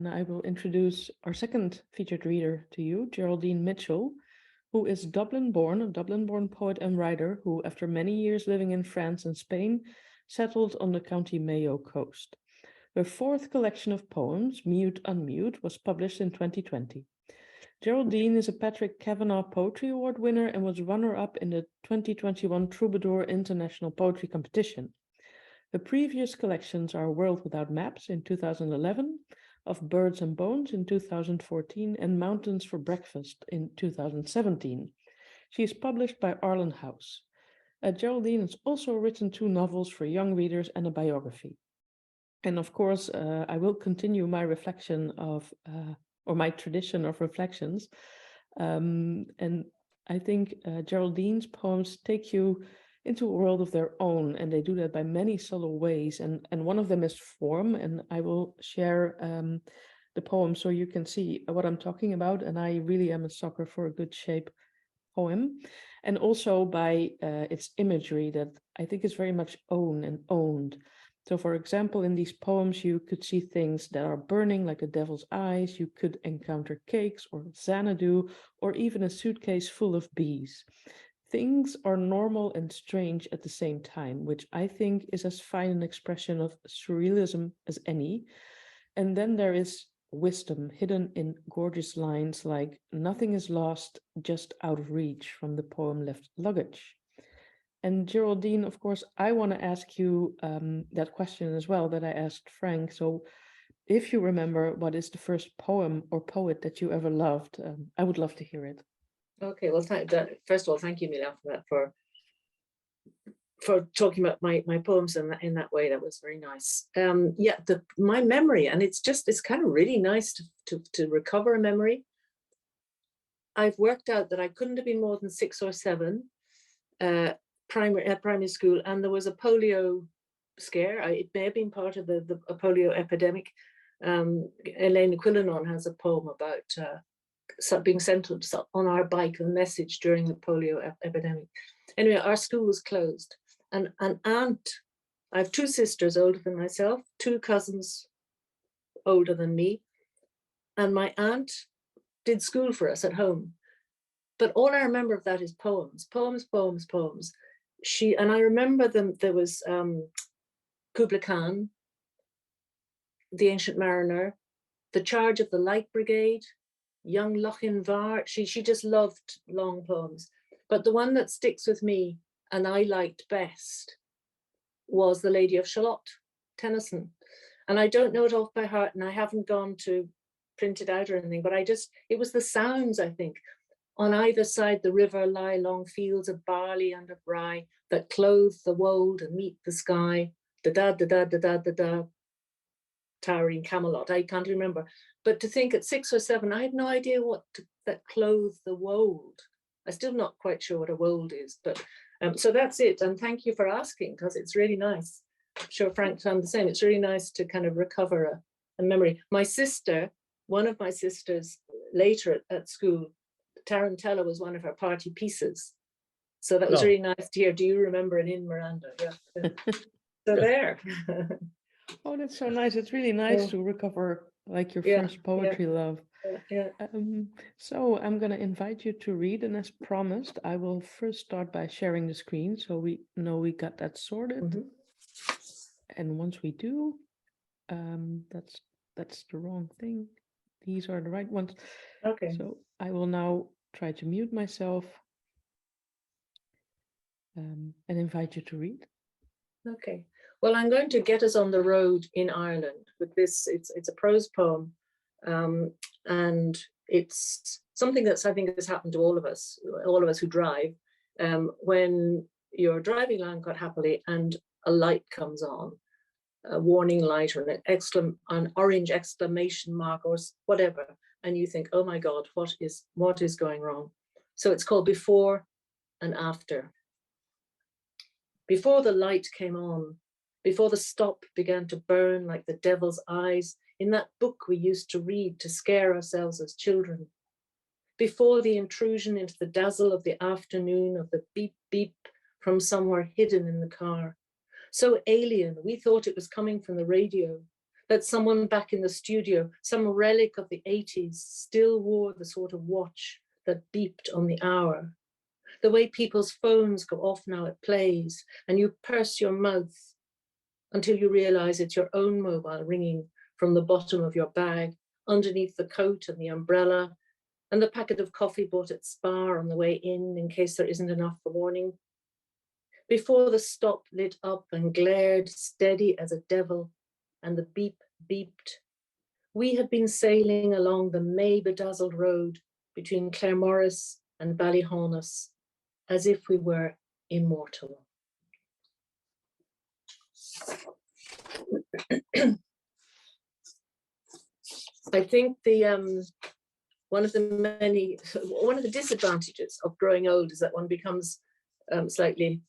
I will introduce our second featured reader to you, Geraldine Mitchell, who is Dublin-born, a Dublin-born poet and writer who, after many years living in France and Spain, settled on the County Mayo coast. Her fourth collection of poems, Mute Unmute, was published in 2020. Geraldine is a Patrick Kavanagh Poetry Award winner and was runner-up in the 2021 Troubadour International Poetry Competition. The previous collections are World Without Maps in 2011, Of Birds and Bones in 2014, and Mountains for Breakfast in 2017. She is published by Arlen House. Geraldine has also written 2 novels for young readers and a biography. And of course, I will continue my reflection of, or my tradition of reflections. And I think Geraldine's poems take you into a world of their own, and they do that by many subtle ways. And one of them is form, and I will share the poem so you can see what I'm talking about. And I really am a sucker for a good shape poem, and also by its imagery that I think is very much owned. So, for example, in these poems, you could see things that are burning like the devil's eyes. You could encounter cakes or Xanadu, or even a suitcase full of bees. Things are normal and strange at the same time, which I think is as fine an expression of surrealism as any. And then there is wisdom hidden in gorgeous lines like "Nothing is lost, just out of reach" from the poem Left Luggage. And Geraldine, of course, I want to ask you that question as well that I asked Frank. So if you remember, what is the first poem or poet that you ever loved? I would love to hear it. Okay, well, first of all, thank you, Mila, for that, for talking about my poems in that way. That was very nice. Yeah, my memory, and it's kind of really nice to recover a memory. I've worked out that I couldn't have been more than 6 or 7 primary school, and there was a polio scare. It may have been part of the polio epidemic. Elaine Quillinon has a poem about being sent on our bike, a message during the polio epidemic. Anyway, our school was closed, and an aunt, I have 2 sisters older than myself, 2 cousins older than me, and my aunt did school for us at home. But all I remember of that is poems. And I remember them. There was Kubla Khan, The Ancient Mariner, The Charge of the Light Brigade, Young Lochin Var. She just loved long poems. But the one that sticks with me and I liked best was The Lady of Shalott, Tennyson. And I don't know it off by heart, and I haven't gone to print it out or anything, but it was the sounds, I think. On either side the river lie long fields of barley and of rye that clothe the wold and meet the sky. Da da da da da da da. Towering Camelot. I can't remember. But to think at 6 or 7, I had no idea that clothe the wold. I'm still not quite sure what a wold is, but so that's it. And thank you for asking, because it's really nice. I'm sure Frank found the same. It's really nice to kind of recover a memory. My sister, one of my sisters later at school, Tarantella was one of her party pieces. So that was really nice to hear. Do you remember an In Miranda? Yeah. So there. Oh, that's so nice. It's really nice to recover like your first poetry love. Yeah. So I'm going to invite you to read, and as promised, I will first start by sharing the screen so we know we got that sorted. Mm-hmm. And once we do, that's the wrong thing. These are the right ones. Okay. So I will now try to mute myself and invite you to read. Okay. Well, I'm going to get us on the road in Ireland with this. It's a prose poem, and it's something that's, I think, has happened to all of us who drive. When you're driving along quite happily and a light comes on, a warning light or an orange exclamation mark or whatever, and you think, oh my God, what is going wrong? So it's called Before and After. Before the light came on, before the stop began to burn like the devil's eyes in that book we used to read to scare ourselves as children, before the intrusion into the dazzle of the afternoon of the beep beep from somewhere hidden in the car, so alien we thought it was coming from the radio, that someone back in the studio, some relic of the 80s, still wore the sort of watch that beeped on the hour. The way people's phones go off now at plays, and you purse your mouth until you realize it's your own mobile ringing from the bottom of your bag, underneath the coat and the umbrella, and the packet of coffee bought at Spar on the way in case there isn't enough for morning. Before the stop lit up and glared steady as a devil, and the beep beeped, we had been sailing along the May-bedazzled road between Claremorris and Ballyhaunis, as if we were immortal. I think one of the disadvantages of growing old is that one becomes slightly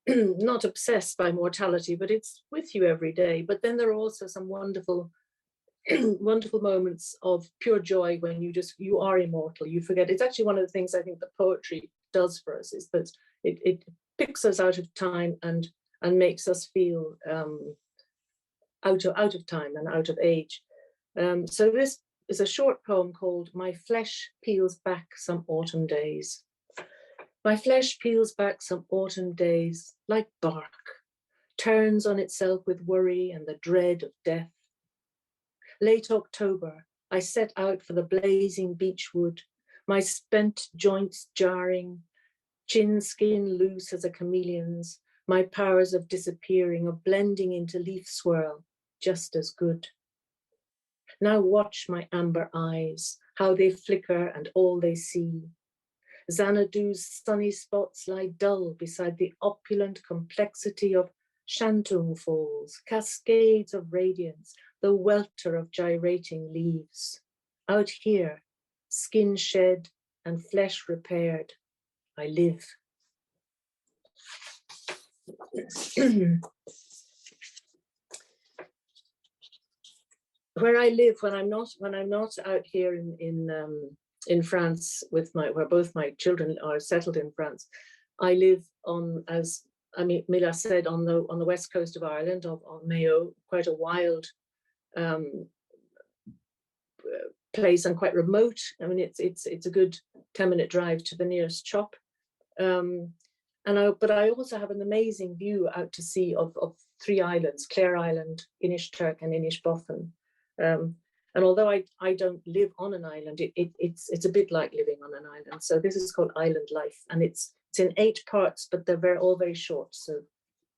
not obsessed by mortality, but it's with you every day. But then there are also some wonderful wonderful moments of pure joy when you are immortal. You forget. It's actually one of the things I think that poetry does for us, is that it picks us out of time and makes us feel out of time and out of age. So this is a short poem called My Flesh Peels Back Some Autumn Days. My flesh peels back some autumn days like bark, turns on itself with worry and the dread of death. Late October, I set out for the blazing beechwood, my spent joints jarring, chin skin loose as a chameleon's, my powers of disappearing, of blending into leaf swirl, just as good. Now watch my amber eyes, how they flicker and all they see. Xanadu's sunny spots lie dull beside the opulent complexity of Shantung Falls, cascades of radiance, the welter of gyrating leaves. Out here, skin shed and flesh repaired, I live. Where I live when I'm not out here in France where both my children are settled in France, I live on, as Mila said, on the west coast of Ireland, of Mayo, quite a wild place and quite remote. I mean, it's a good 10-minute drive to the nearest shop. But I also have an amazing view out to sea of three islands: Clare Island, Inishturk, and Inishbofin. And although I don't live on an island, it's a bit like living on an island. So this is called Island Life, and it's in 8 parts, but they're all very short, so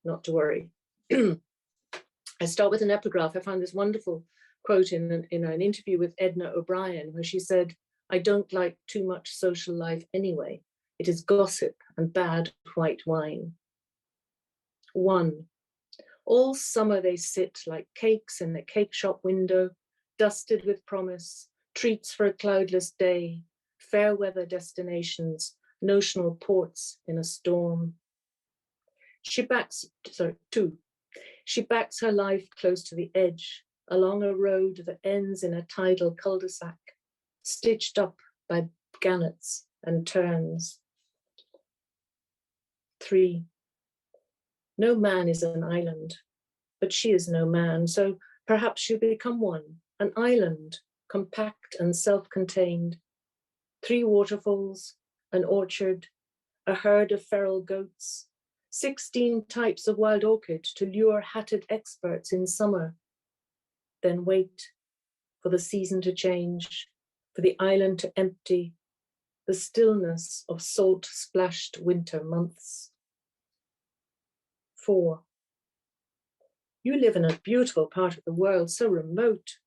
not to worry. I start with an epigraph. I found this wonderful quote in an interview with Edna O'Brien, where she said, "I don't like too much social life anyway. It is gossip and bad white wine." 1. All summer they sit like cakes in a cake shop window, dusted with promise, treats for a cloudless day, fair weather destinations, notional ports in a storm. 2. She backs her life close to the edge, along a road that ends in a tidal cul-de-sac, stitched up by gannets and turns. 3. No man is an island, but she is no man, so perhaps she'll become one, an island, compact and self-contained. 3 waterfalls, an orchard, a herd of feral goats, 16 types of wild orchid to lure hatted experts in summer. Then wait for the season to change, for the island to empty, the stillness of salt-splashed winter months. 4. You live in a beautiful part of the world, so remote.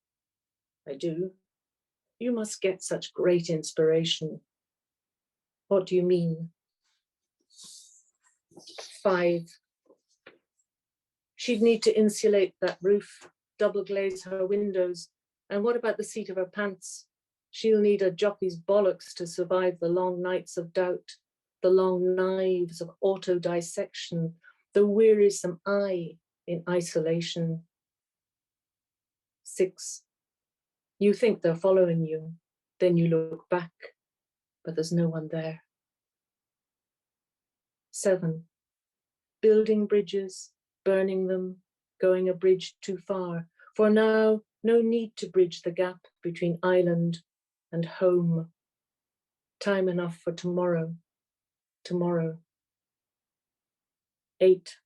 I do. You must get such great inspiration. What do you mean? 5. She'd need to insulate that roof, double glaze her windows. And what about the seat of her pants? She'll need a jockey's bollocks to survive the long nights of doubt, the long knives of auto-dissection, the wearisome eye in isolation. 6. You think they're following you, then you look back, but there's no one there. 7. Building bridges, burning them, going a bridge too far, For now, no need to bridge the gap between island and home. Time enough for tomorrow. Tomorrow. 8.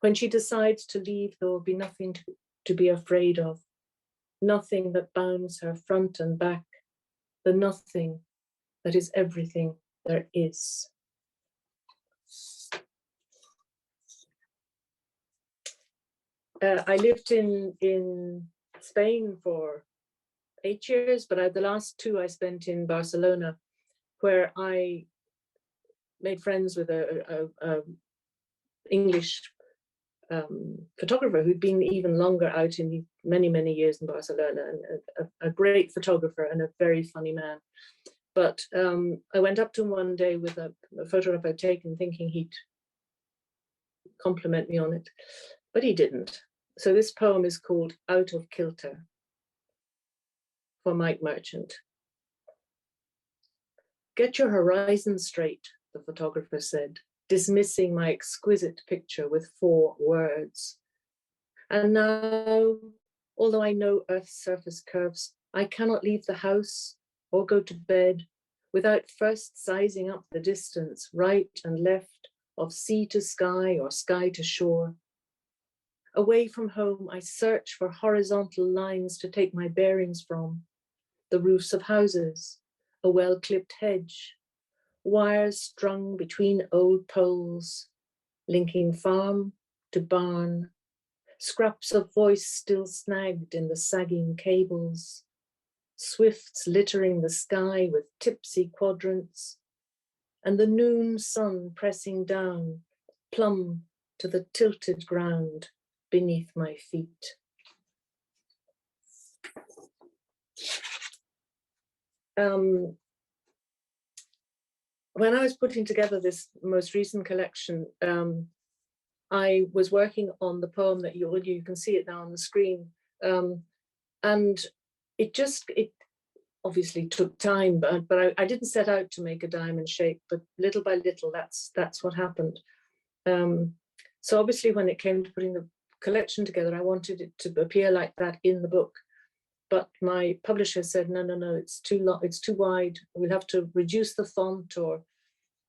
When she decides to leave, there will be nothing to be afraid of. Nothing that bounds her front and back. The nothing that is everything there is. I lived in Spain for 8 years, but the last 2 I spent in Barcelona, where I made friends with a English photographer who'd been even longer out in many years in Barcelona, and a great photographer and a very funny man. But I went up to him one day with a photograph I'd taken, thinking he'd compliment me on it, but he didn't. So this poem is called Out of Kilter, for Mike Merchant. Get your horizon straight, the photographer said, dismissing my exquisite picture with 4 words. And now, although I know Earth's surface curves, I cannot leave the house or go to bed without first sizing up the distance, right and left, of sea to sky or sky to shore. Away from home, I search for horizontal lines to take my bearings from. The roofs of houses, a well-clipped hedge, wires strung between old poles, linking farm to barn, scraps of voice still snagged in the sagging cables, swifts littering the sky with tipsy quadrants, and the noon sun pressing down, plumb to the tilted ground beneath my feet. When I was putting together this most recent collection, I was working on the poem that you can see it now on the screen, and it obviously took time, but I didn't set out to make a diamond shape, but little by little, that's what happened. So obviously, when it came to putting the collection together, I wanted it to appear like that in the book. But my publisher said, no, it's too long, it's too wide. We'll have to reduce the font or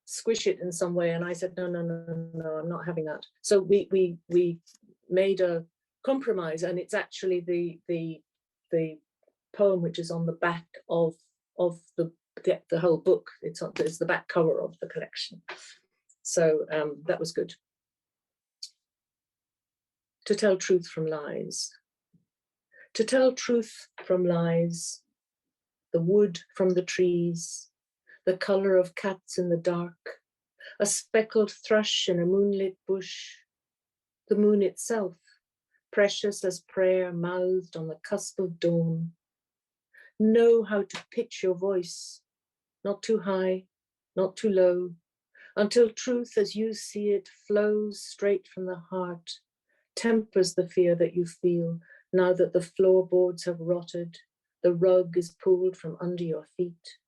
squish it in some way. And I said, no, I'm not having that. So we made a compromise, and it's actually the poem which is on the back of the whole book. It's the back cover of the collection. So that was good. To tell truth from lies. To tell truth from lies, the wood from the trees, the colour of cats in the dark, a speckled thrush in a moonlit bush, the moon itself, precious as prayer mouthed on the cusp of dawn. Know how to pitch your voice, not too high, not too low, until truth as you see it flows straight from the heart, tempers the fear that you feel now that the floorboards have rotted, the rug is pulled from under your feet.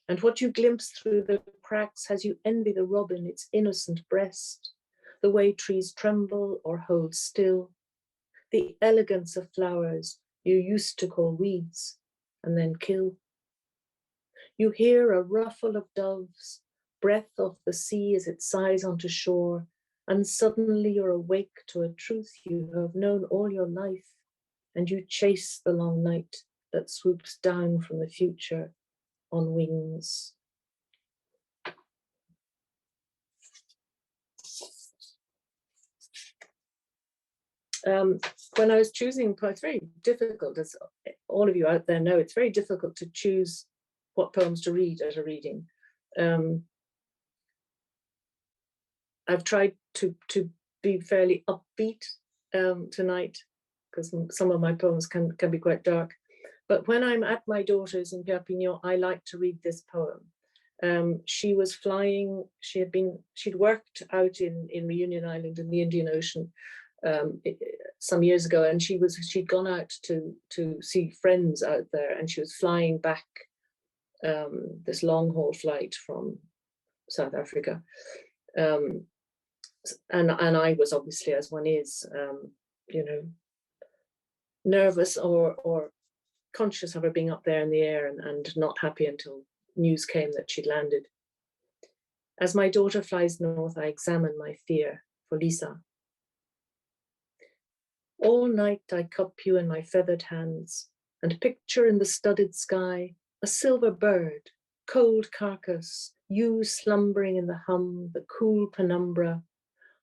And what you glimpse through the cracks has you envy the robin, its innocent breast, the way trees tremble or hold still, the elegance of flowers you used to call weeds and then kill. You hear a ruffle of doves, breath of the sea as it sighs onto shore, and suddenly you're awake to a truth you have known all your life, and you chase the long night that swoops down from the future on wings. When I was choosing, it's very difficult, as all of you out there know, it's very difficult to choose what poems to read at a reading. I've tried to be fairly upbeat tonight, because some of my poems can be quite dark. But when I'm at my daughter's in Perpignan, I like to read this poem. She was flying, she'd worked out in Reunion Island in the Indian Ocean some years ago, and she'd gone out to see friends out there, and she was flying back this long haul flight from South Africa. And I was obviously, as one is, nervous or conscious of her being up there in the air and not happy until news came that she'd landed. As my daughter flies north, I examine my fear for Lisa. All night I cup you in my feathered hands and picture in the studded sky a silver bird, cold carcass, you slumbering in the hum, the cool penumbra,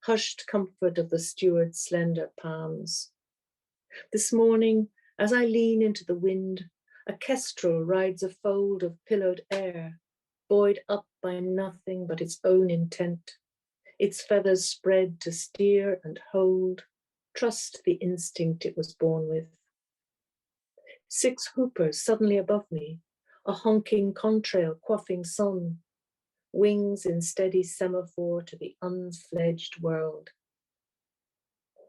hushed comfort of the steward's slender palms. This morning, as I lean into the wind, a kestrel rides a fold of pillowed air, buoyed up by nothing but its own intent, its feathers spread to steer and hold, trust the instinct it was born with. 6 hoopers suddenly above me, a honking contrail quaffing sun, wings in steady semaphore to the unfledged world.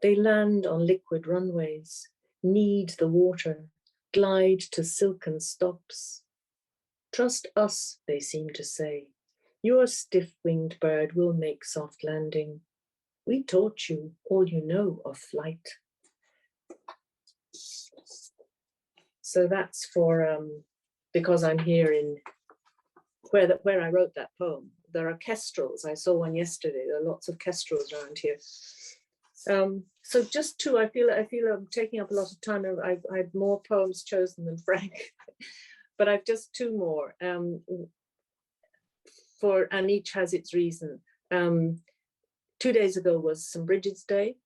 They land on liquid runways, knead the water, glide to silken stops. Trust us, they seem to say. Your stiff-winged bird will make soft landing. We taught you all you know of flight. So that's for, because I'm here in where I wrote that poem. There are kestrels. I saw one yesterday. There are lots of kestrels around here. So just two. I feel I'm taking up a lot of time. I had more poems chosen than Frank, but I've just 2 more. And each has its reason. 2 days ago was St. Bridget's Day.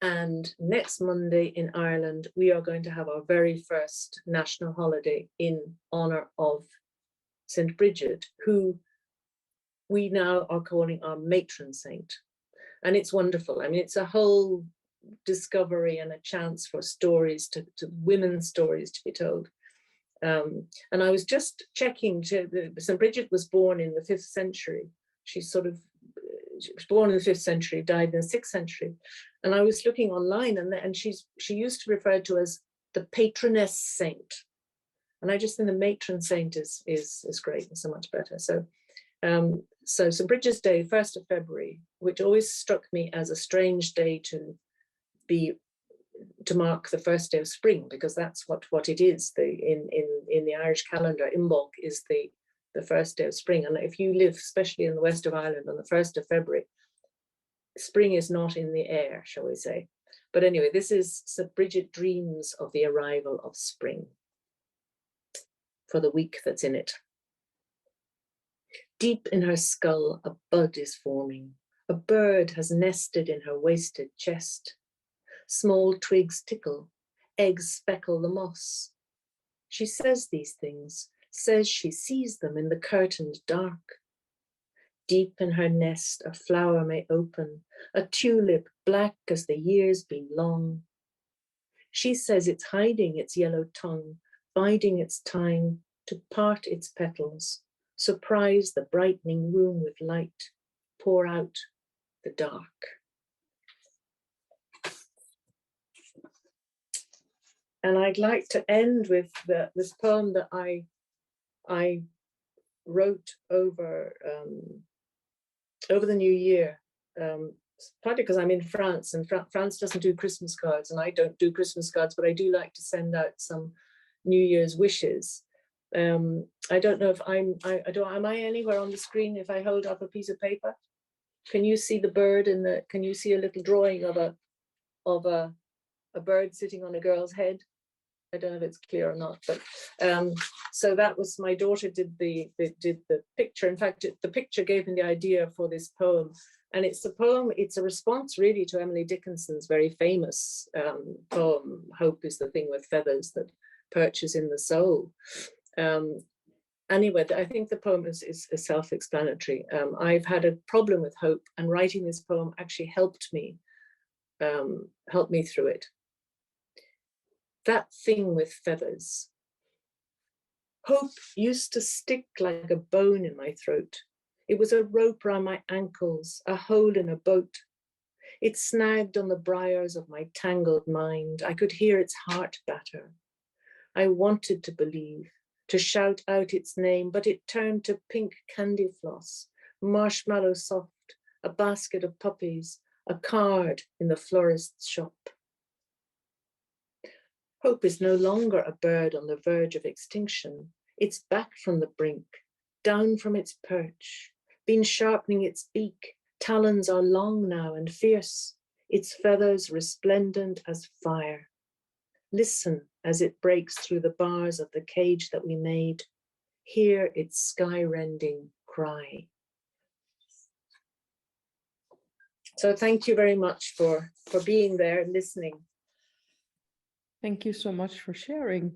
And next Monday in Ireland, we are going to have our very first national holiday in honor of St. Bridget, who we now are calling our matron saint. And it's wonderful. I mean, it's a whole discovery and a chance for stories to women's stories to be told. And I was just checking, St. Bridget was born in the 5th century. She was born in the 5th century, died in the 6th century. And I was looking online, and she used to be referred to as the patroness saint. And I just think the matron saint is great and so much better. So St. Bridget's Day, 1st of February, which always struck me as a strange day to mark the first day of spring, because that's what it is. In the Irish calendar, Imbolc is the first day of spring. And if you live, especially in the west of Ireland, on the 1st of February, spring is not in the air, shall we say. But anyway, this is St. Bridget dreams of the arrival of spring for the week that's in it. Deep in her skull, a bud is forming. A bird has nested in her wasted chest. Small twigs tickle, eggs speckle the moss. She says these things, says she sees them in the curtained dark. Deep in her nest, a flower may open, a tulip black as the years been long. She says it's hiding its yellow tongue, biding its time to part its petals, surprise the brightening room with light, pour out the dark. And I'd like to end with this poem that I wrote over the new year, partly because I'm in France, and France doesn't do Christmas cards, and I don't do Christmas cards, but I do like to send out some New Year's wishes. I don't know if am I anywhere on the screen if I hold up a piece of paper? Can you see the bird can you see a little drawing of a bird sitting on a girl's head? I don't know if it's clear or not, but so that was, my daughter did the picture. In fact, the picture gave me the idea for this poem, and it's a response really to Emily Dickinson's very famous poem, Hope is the Thing with Feathers That Perches in the Soul. Anyway, I think the poem is self-explanatory. I've had a problem with hope, and writing this poem actually helped me through it. That thing with feathers. Hope used to stick like a bone in my throat. It was a rope around my ankles, a hole in a boat. It snagged on the briars of my tangled mind. I could hear its heart batter. I wanted to believe, to shout out its name, but it turned to pink candy floss, marshmallow soft, a basket of puppies, a card in the florist's shop. Hope is no longer a bird on the verge of extinction. It's back from the brink, down from its perch, been sharpening its beak. Talons are long now and fierce, its feathers resplendent as fire. Listen as it breaks through the bars of the cage that we made. Hear its sky-rending cry. So thank you very much for being there and listening. Thank you so much for sharing.